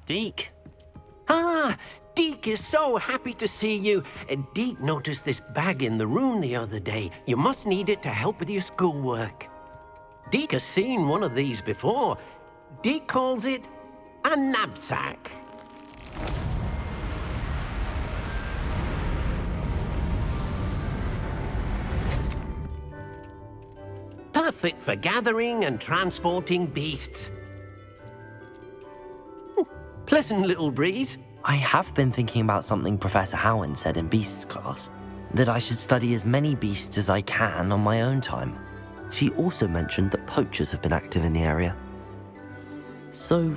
Deke. Ah, Deke is so happy to see you. Deke noticed this bag in the room the other day. You must need it to help with your schoolwork. Deke has seen one of these before. Deke calls it a knapsack. Perfect for gathering and transporting beasts. Pleasant little breeze. I have been thinking about something Professor Howard said in Beasts class, that I should study as many beasts as I can on my own time. She also mentioned that poachers have been active in the area. So,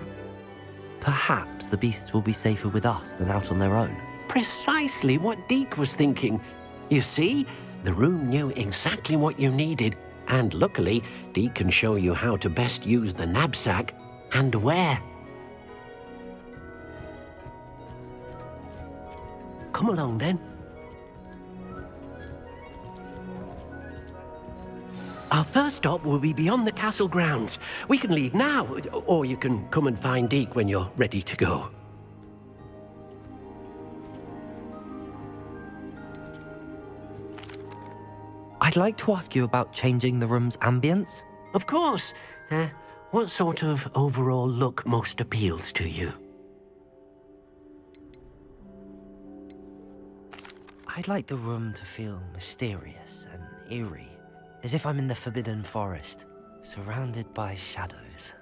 perhaps the beasts will be safer with us than out on their own. Precisely what Deke was thinking. You see, the room knew exactly what you needed, and luckily, Deke can show you how to best use the knapsack and where. Come along, then. Our first stop will be beyond the castle grounds. We can leave now, or you can come and find Deke when you're ready to go. I'd like to ask you about changing the room's ambience. Of course. What sort of overall look most appeals to you? I'd like the room to feel mysterious and eerie, as if I'm in the Forbidden Forest, surrounded by shadows.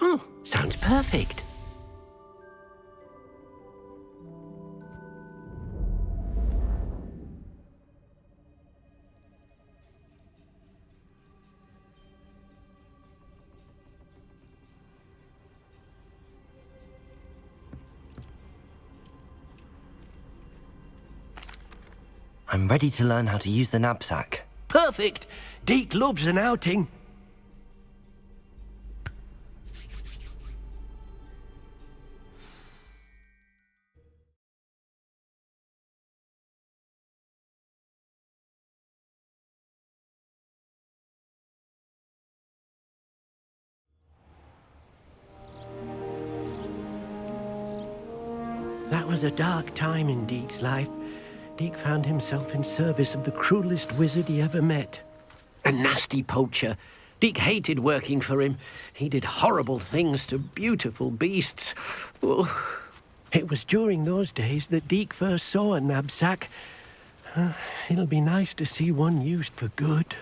Oh, sounds perfect. I'm ready to learn how to use the knapsack. Perfect! Deke loves an outing. That was a dark time in Deke's life. Deke found himself in service of the cruelest wizard he ever met. A nasty poacher. Deke hated working for him. He did horrible things to beautiful beasts. Oh. It was during those days that Deke first saw a knapsack. It'll be nice to see one used for good.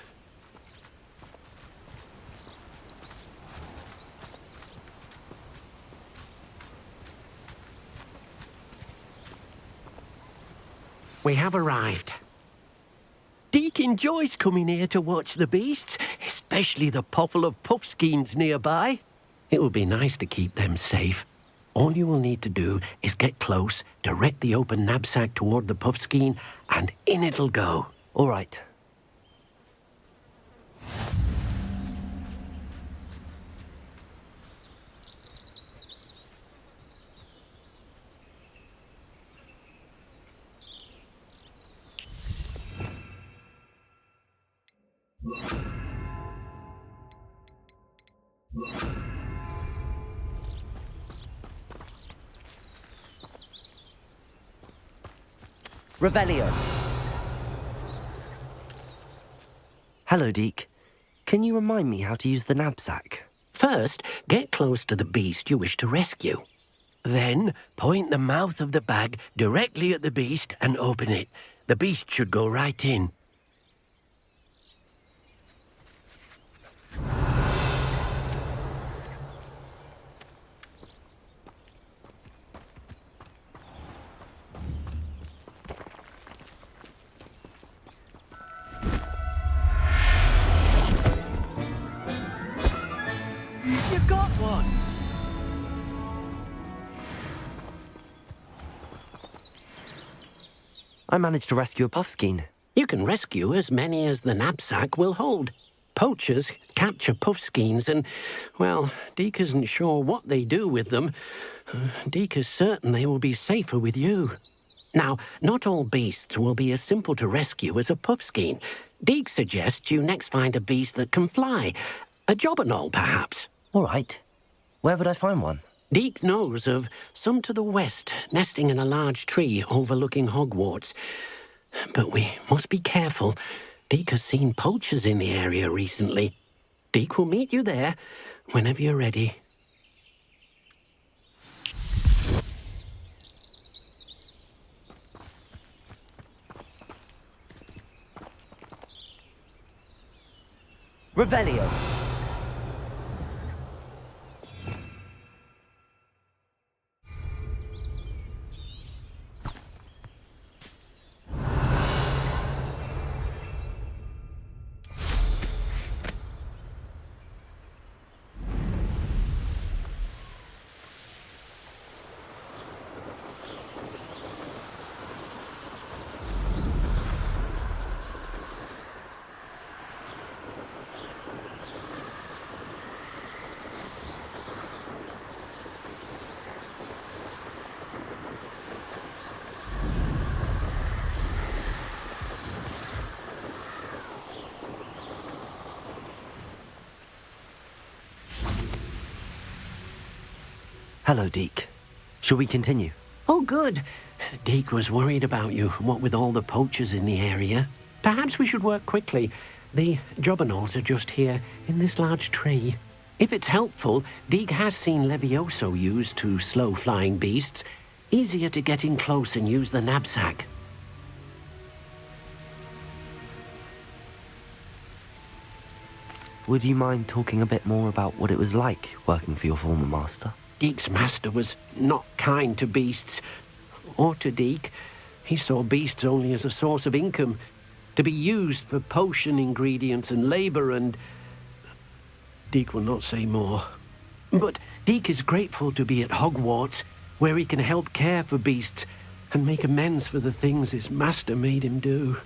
We have arrived. Deke enjoys coming here to watch the beasts, especially the potful of puffskeins nearby. It will be nice to keep them safe. All you will need to do is get close, direct the open knapsack toward the puffskein, and in it'll go. All right. Revelio. Hello, Deke. Can you remind me how to use the knapsack? First, get close to the beast you wish to rescue. Then, point the mouth of the bag directly at the beast and open it. The beast should go right in. You got one! I managed to rescue a puffskein. You can rescue as many as the knapsack will hold. Poachers capture puffskeins and, well, Deke isn't sure what they do with them. Deke is certain they will be safer with you. Now, not all beasts will be as simple to rescue as a puffskein. Deke suggests you next find a beast that can fly. A jobberknoll, perhaps. All right. Where would I find one? Deke knows of some to the west, nesting in a large tree overlooking Hogwarts. But we must be careful. Deke has seen poachers in the area recently. Deke will meet you there whenever you're ready. Revelio. Hello, Deke. Shall we continue? Oh, good. Deke was worried about you, what with all the poachers in the area. Perhaps we should work quickly. The jobberknolls are just here, in this large tree. If it's helpful, Deke has seen Levioso used to slow flying beasts. Easier to get in close and use the knapsack. Would you mind talking a bit more about what it was like working for your former master? Deke's master was not kind to beasts, or to Deke. He saw beasts only as a source of income, to be used for potion ingredients and labour, and Deke will not say more. But Deke is grateful to be at Hogwarts, where he can help care for beasts and make amends for the things his master made him do.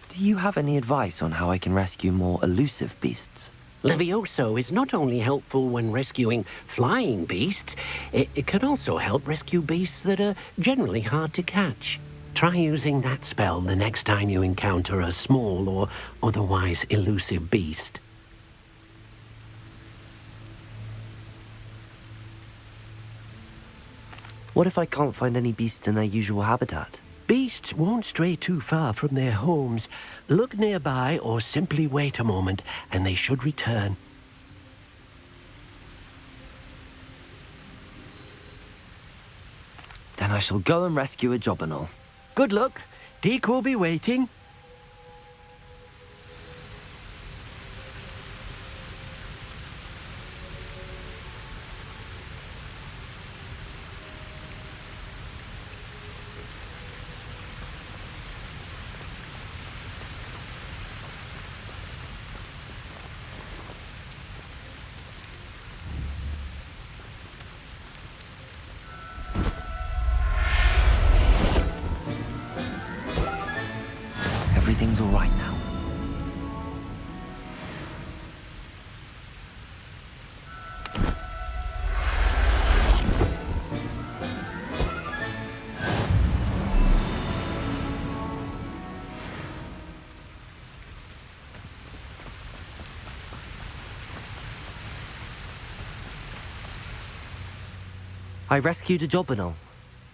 Do you have any advice on how I can rescue more elusive beasts? Levioso is not only helpful when rescuing flying beasts, it can also help rescue beasts that are generally hard to catch. Try using that spell the next time you encounter a small or otherwise elusive beast. What if I can't find any beasts in their usual habitat? Beasts won't stray too far from their homes. Look nearby or simply wait a moment and they should return. Then I shall go and rescue a jobberknoll. Good luck. Deke will be waiting. Everything's all right now. I rescued a jobberknoll.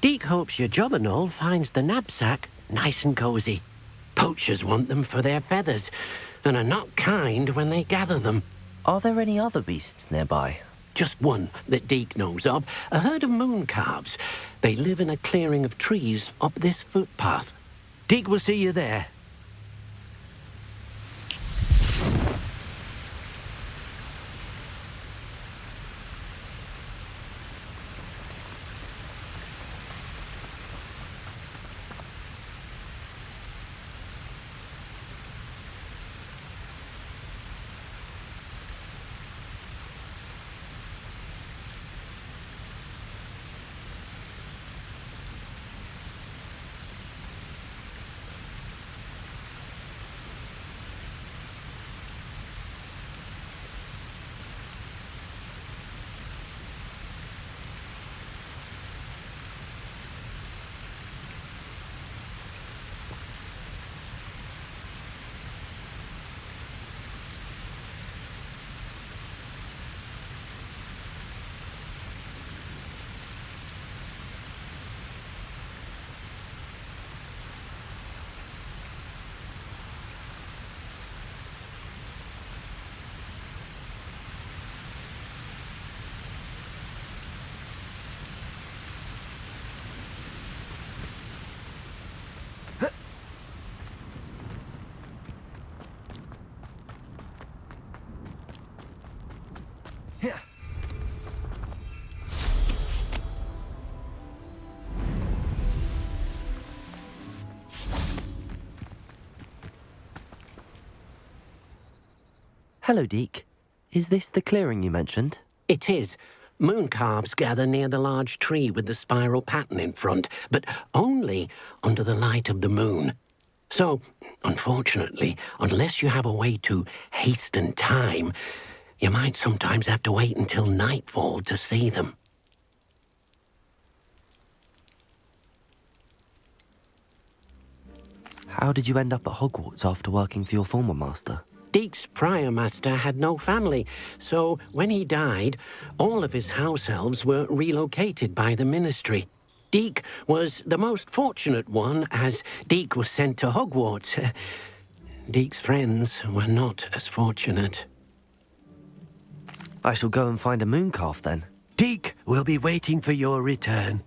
Deke hopes your jobberknoll finds the knapsack nice and cozy. Poachers want them for their feathers, and are not kind when they gather them. Are there any other beasts nearby? Just one that Deke knows of, a herd of moon calves. They live in a clearing of trees up this footpath. Deke will see you there. Hello, Deke. Is this the clearing you mentioned? It is. Moon calves gather near the large tree with the spiral pattern in front, but only under the light of the moon. So, unfortunately, unless you have a way to hasten time, you might sometimes have to wait until nightfall to see them. How did you end up at Hogwarts after working for your former master? Deke's prior master had no family, so when he died, all of his house elves were relocated by the ministry. Deke was the most fortunate one, as Deke was sent to Hogwarts. Deke's friends were not as fortunate. I shall go and find a mooncalf then. Deke will be waiting for your return.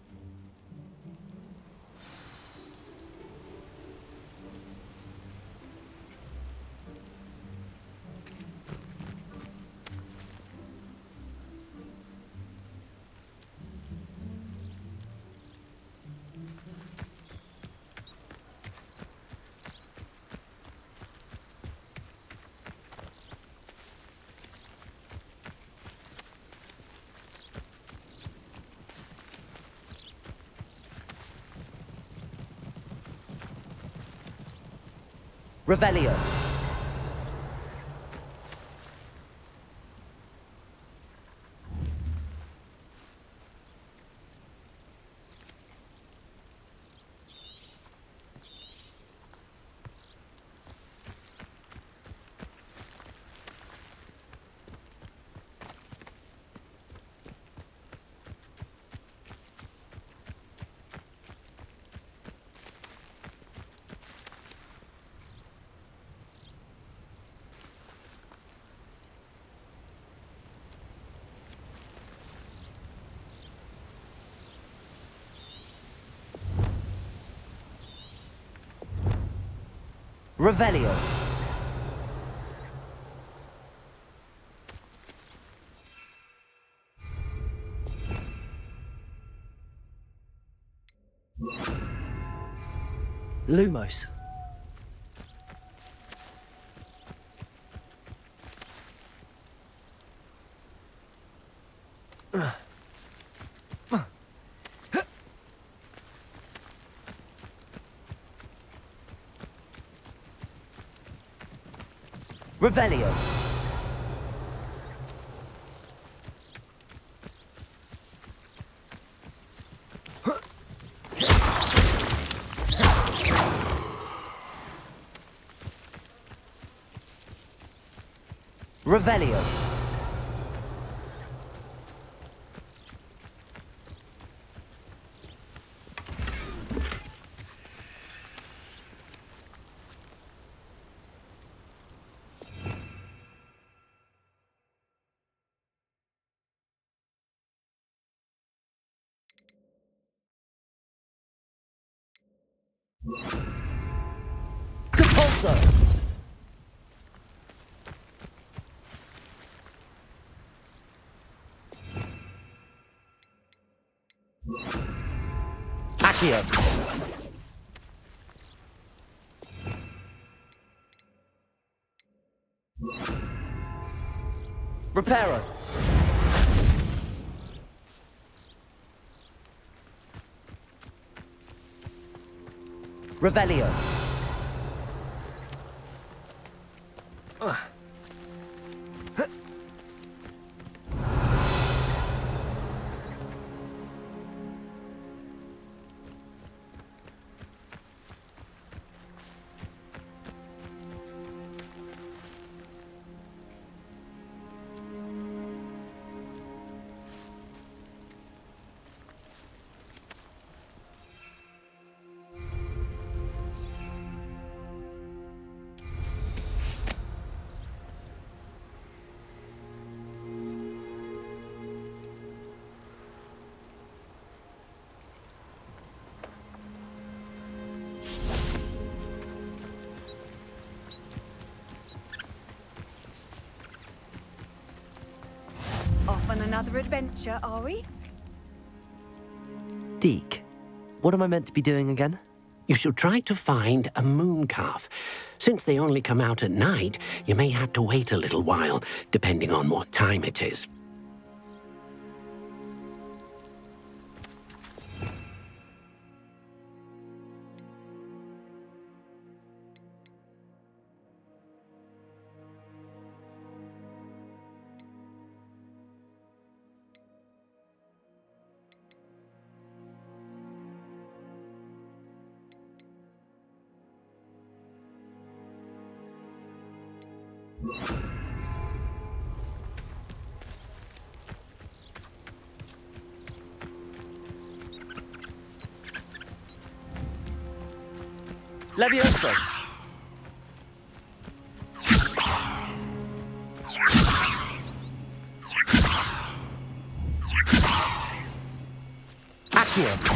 Revelio. Revelio. Lumos. Revelio. Revelio. Compulso. Accio. Reparo. Revelio. Off on another adventure, are we? Deke, what am I meant to be doing again? You should try to find a moon calf. Since they only come out at night, you may have to wait a little while, depending on what time it is. Levioso! Accio!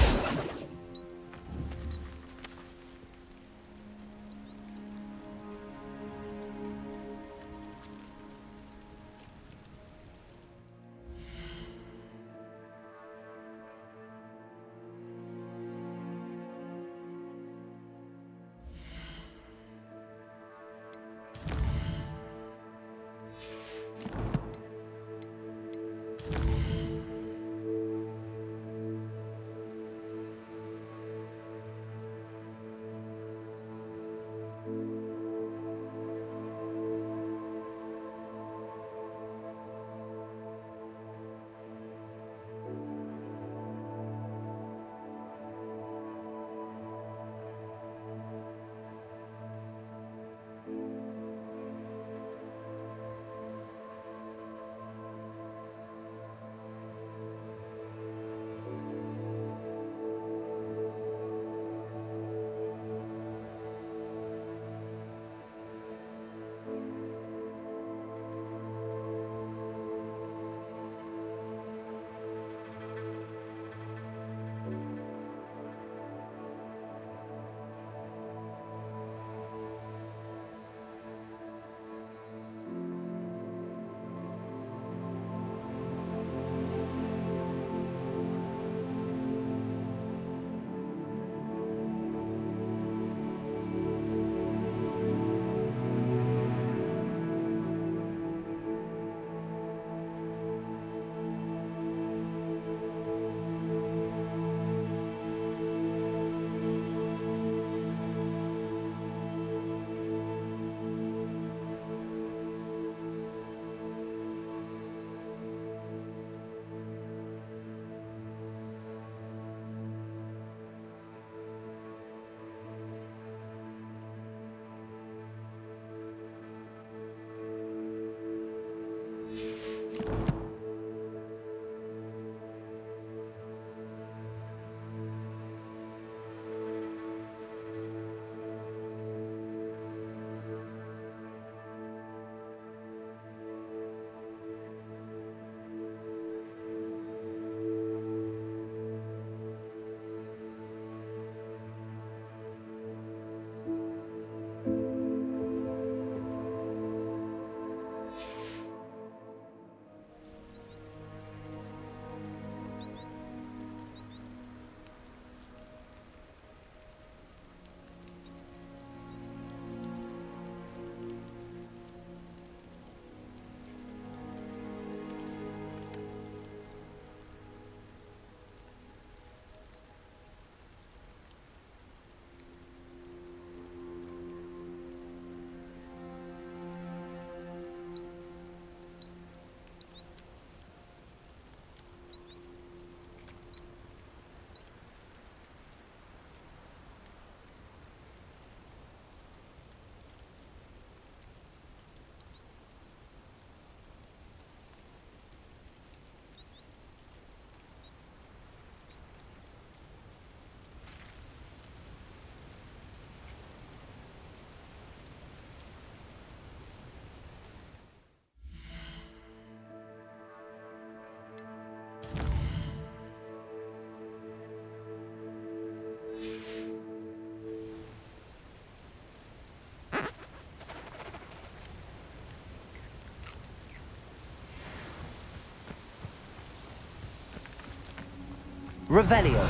Revelio.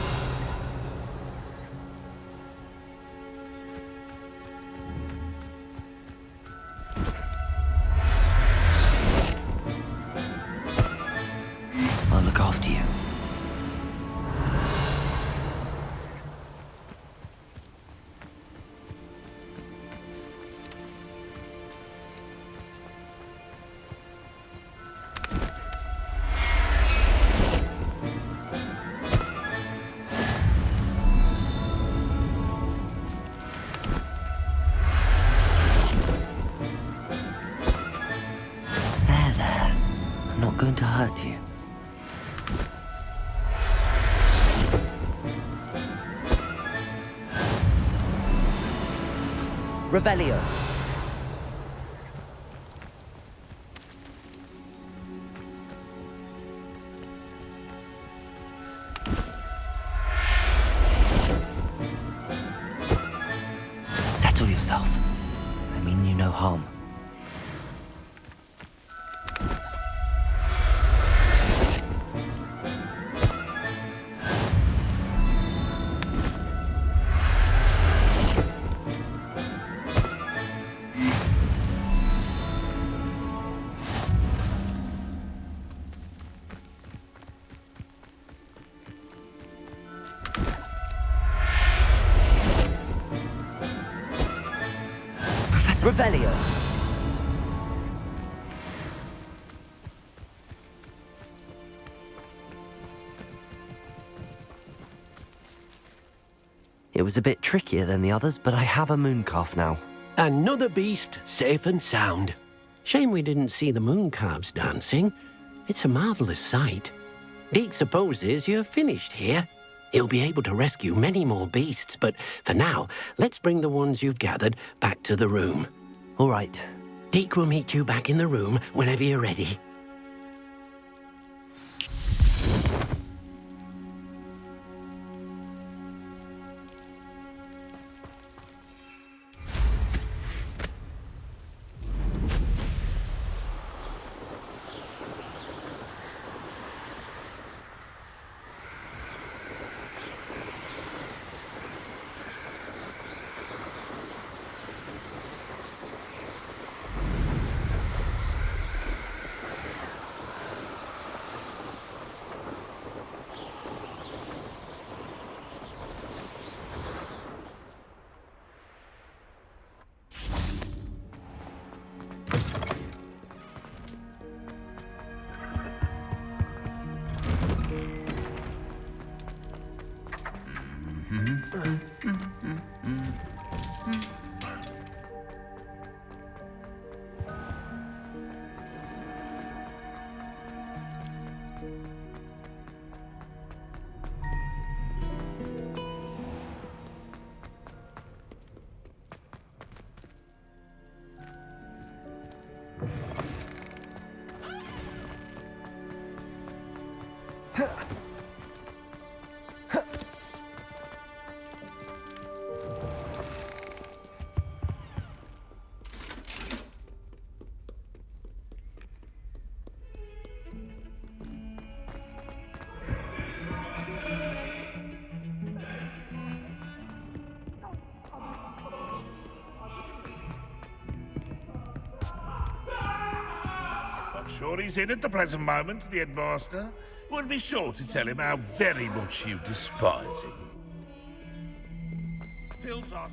going to hurt you. Revelio. Settle yourself. I mean you no harm. Revelio. It was a bit trickier than the others, but I have a mooncalf now. Another beast, safe and sound. Shame we didn't see the mooncalves dancing. It's a marvelous sight. Deke supposes you're finished here. He'll be able to rescue many more beasts, but for now, let's bring the ones you've gathered back to the room. All right. Deke will meet you back in the room whenever you're ready. Sure he's in at the present moment, the headmaster. Would be sure to tell him how very much you despise him. Fills us.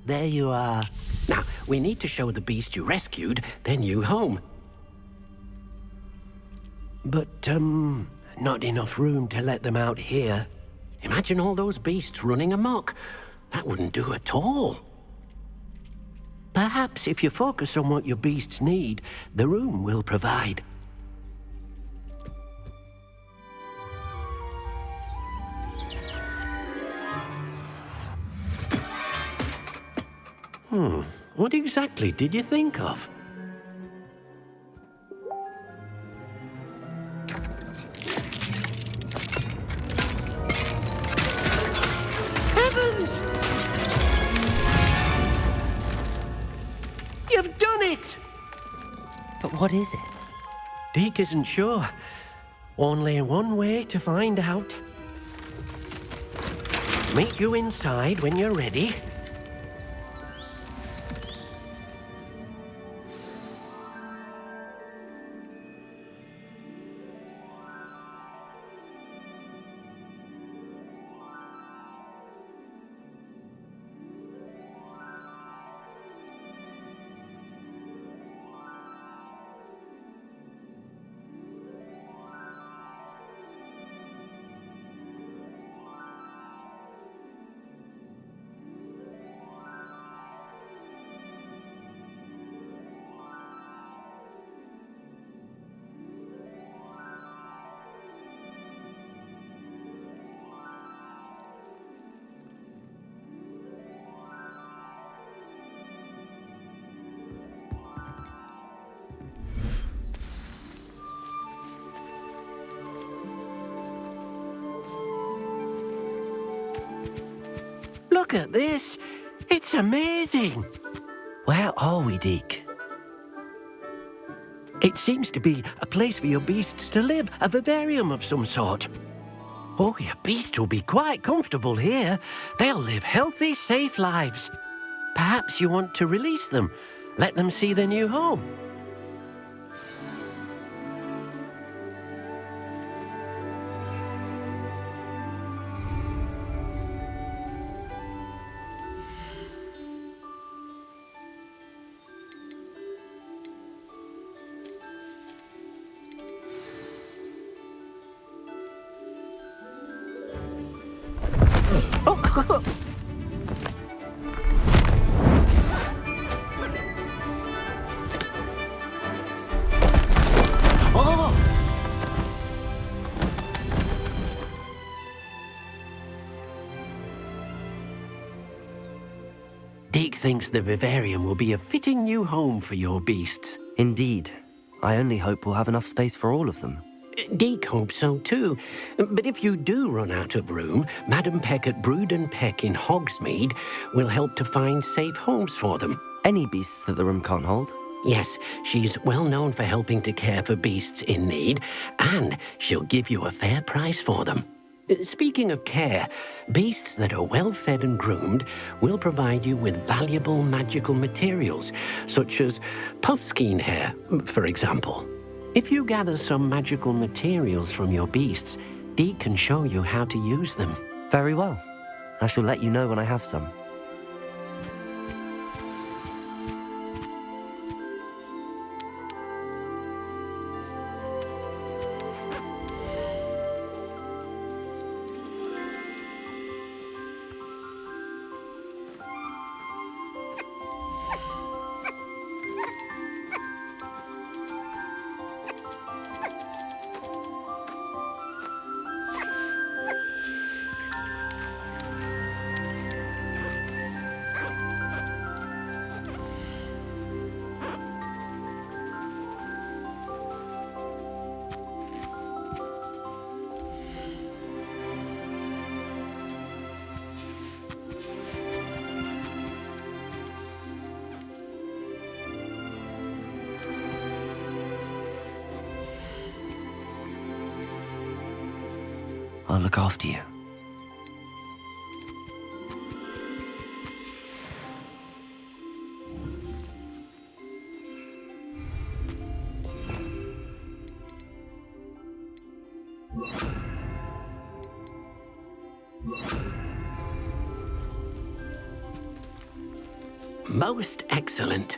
There you are. Now, we need to show the beast you rescued their new home. But, not enough room to let them out here. Imagine all those beasts running amok. That wouldn't do at all. Perhaps if you focus on what your beasts need, the room will provide. What exactly did you think of? it! But what is it? Deke isn't sure. Only one way to find out. Meet you inside when you're ready. Look at this. It's amazing. Where are we, Deke? It seems to be a place for your beasts to live, a vivarium of some sort. Oh, your beasts will be quite comfortable here. They'll live healthy, safe lives. Perhaps you want to release them, let them see their new home. Deke thinks the vivarium will be a fitting new home for your beasts. Indeed. I only hope we'll have enough space for all of them. Deke hopes so too. But if you do run out of room, Madam Peck at Brood and Peck in Hogsmeade will help to find safe homes for them. Any beasts that the room can't hold? Yes, she's well known for helping to care for beasts in need, and she'll give you a fair price for them. Speaking of care, beasts that are well fed and groomed will provide you with valuable magical materials, such as puffskein hair, for example. If you gather some magical materials from your beasts, Deke can show you how to use them. Very well. I shall let you know when I have some. I'll look after you. Most excellent.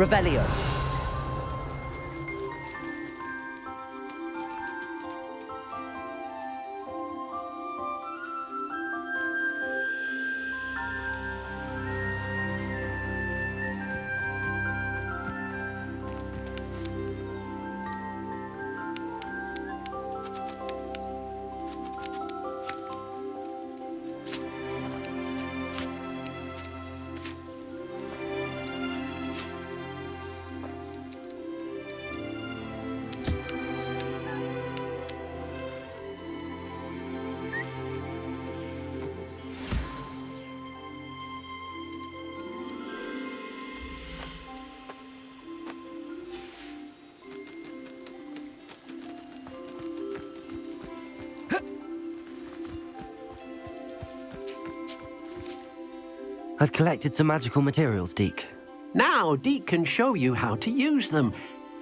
Revelio. I've collected some magical materials, Deke. Now, Deke can show you how to use them.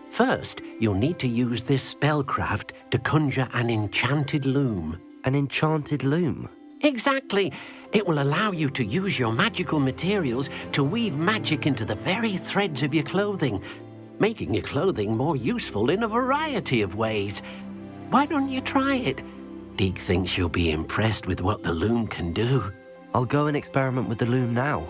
First, you'll need to use this spellcraft to conjure an enchanted loom. An enchanted loom? Exactly. It will allow you to use your magical materials to weave magic into the very threads of your clothing, making your clothing more useful in a variety of ways. Why don't you try it? Deke thinks you'll be impressed with what the loom can do. I'll go and experiment with the loom now.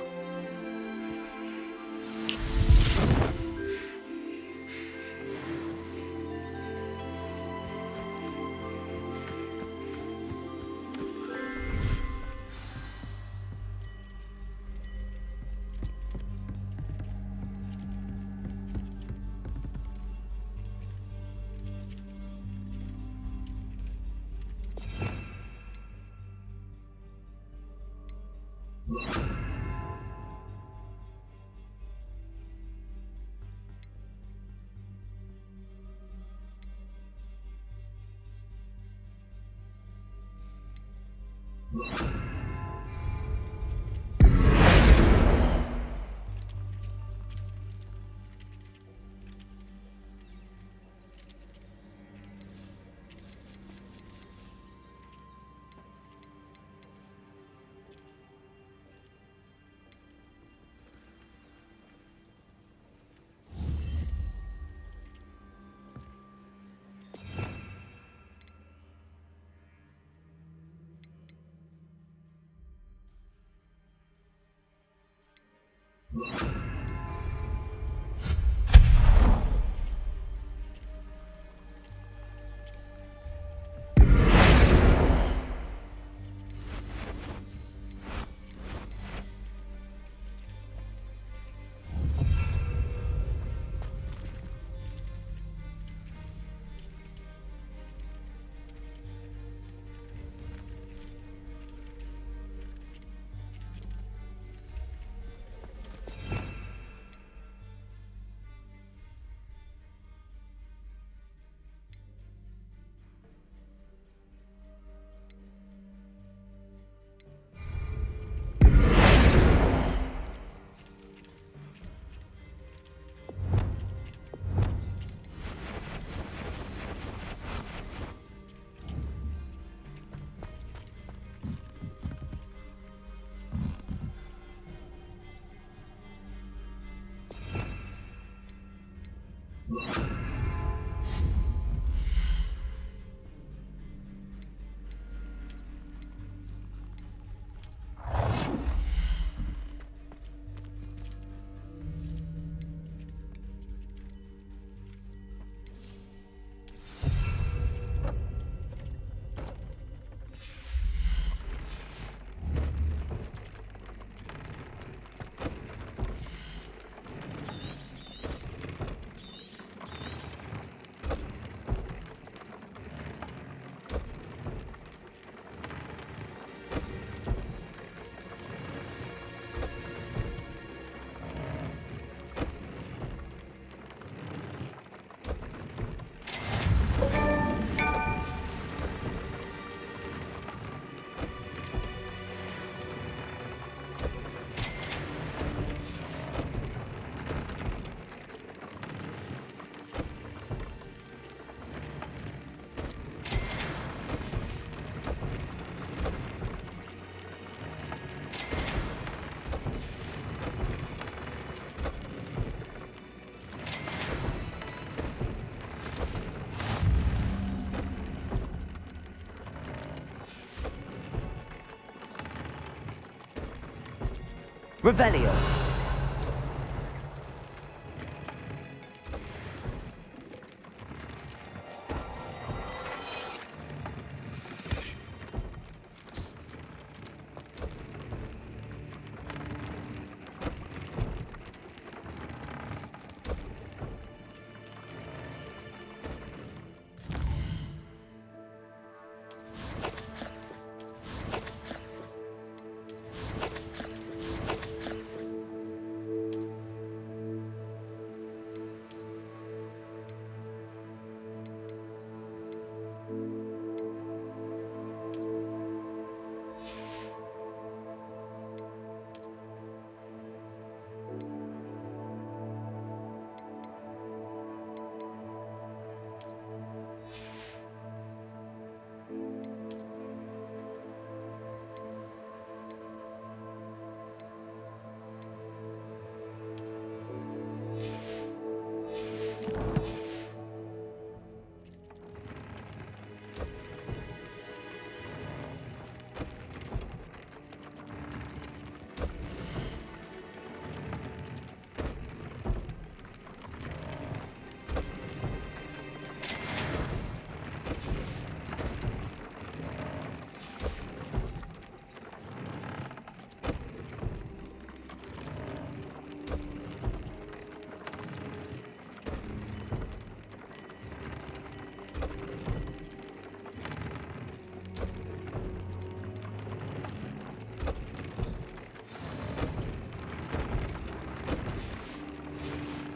Revelio.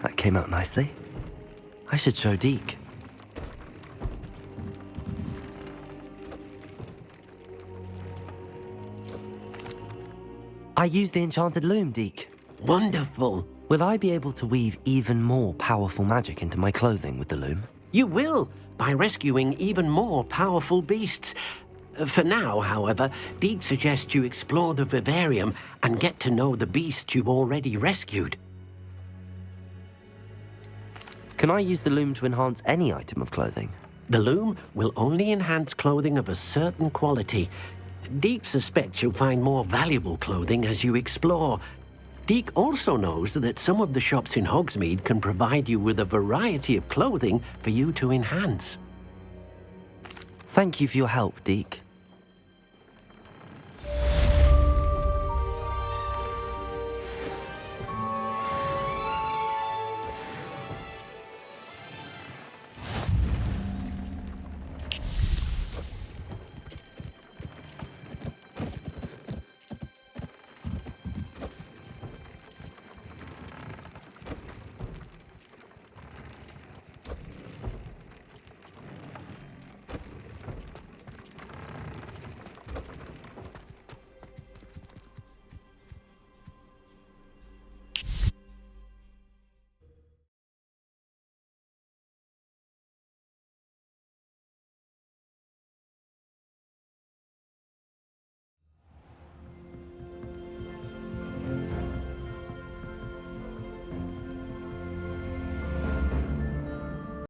That came out nicely. I should show Deke. I used the enchanted loom, Deke. Wonderful. Will I be able to weave even more powerful magic into my clothing with the loom? You will, by rescuing even more powerful beasts. For now, however, Deke suggests you explore the vivarium and get to know the beasts you've already rescued. Can I use the loom to enhance any item of clothing? The loom will only enhance clothing of a certain quality. Deke suspects you'll find more valuable clothing as you explore. Deke also knows that some of the shops in Hogsmeade can provide you with a variety of clothing for you to enhance. Thank you for your help, Deke.